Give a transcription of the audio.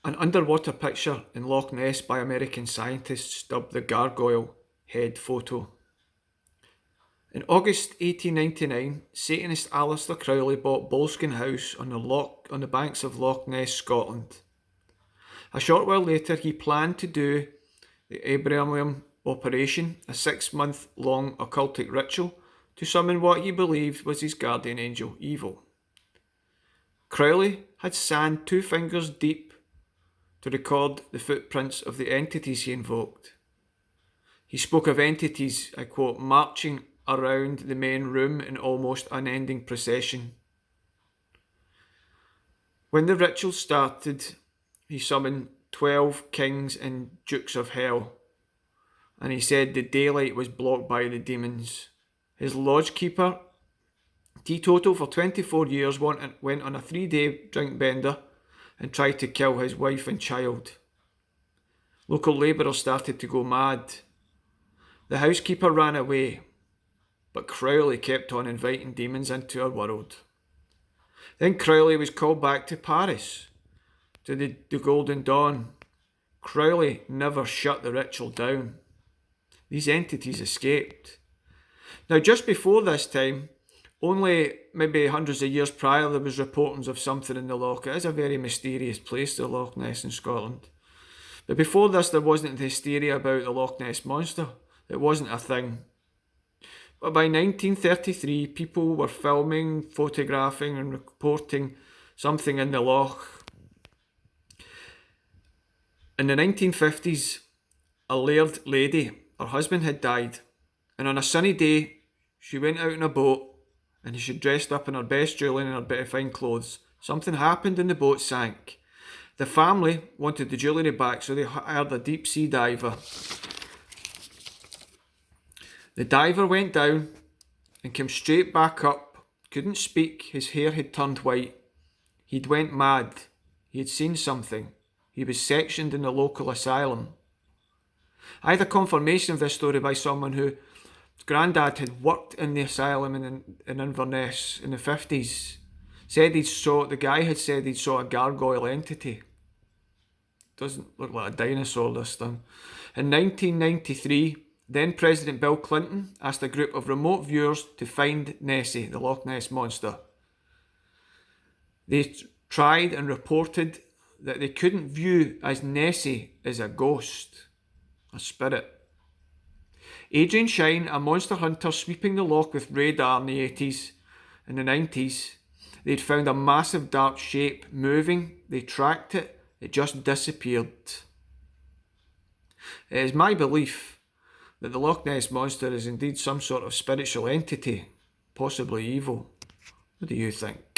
An underwater picture in Loch Ness by American scientists dubbed the Gargoyle Head Photo. In August 1899, Satanist Aleister Crowley bought Boleskine House on the banks of Loch Ness, Scotland. A short while later, he planned to do the Abrahamian operation, a 6-month-long occultic ritual to summon what he believed was his guardian angel, Evil. Crowley had sand 2 fingers deep to record the footprints of the entities he invoked. He spoke of entities, I quote, marching around the main room in almost unending procession. When the ritual started, he summoned 12 kings and dukes of hell, and he said the daylight was blocked by the demons. His lodgekeeper, teetotal for 24 years, went on a 3-day drink bender and tried to kill his wife and child. Local labourers started to go mad. The housekeeper ran away, but Crowley kept on inviting demons into her world. Then Crowley was called back to Paris, to the Golden Dawn. Crowley never shut the ritual down. These entities escaped. Now, just before this time, only maybe hundreds of years prior, there was reportings of something in the Loch. It is a very mysterious place, the Loch Ness in Scotland. But before this, there wasn't the hysteria about the Loch Ness Monster. It wasn't a thing. But by 1933, people were filming, photographing and reporting something in the loch. In the 1950s, a laird lady, her husband had died, and on a sunny day, she went out in a boat and she dressed up in her best jewellery and her bit of fine clothes. Something happened and the boat sank. The family wanted the jewellery back, so they hired a deep sea diver. The diver went down and came straight back up, couldn't speak, his hair had turned white. He'd went mad. He had seen something. He was sectioned in the local asylum. I had a confirmation of this story by someone whose granddad had worked in the asylum in Inverness in the 50s. The guy had said he saw a gargoyle entity. Doesn't look like a dinosaur, this thing. In 1993, then President Bill Clinton asked a group of remote viewers to find Nessie, the Loch Ness Monster. They tried and reported that they couldn't view as Nessie as a ghost, a spirit. Adrian Shine, a monster hunter sweeping the loch with radar in the 80s and the 90s, they'd found a massive dark shape moving. They tracked it. It just disappeared. It is my belief that the Loch Ness Monster is indeed some sort of spiritual entity, possibly evil. What do you think?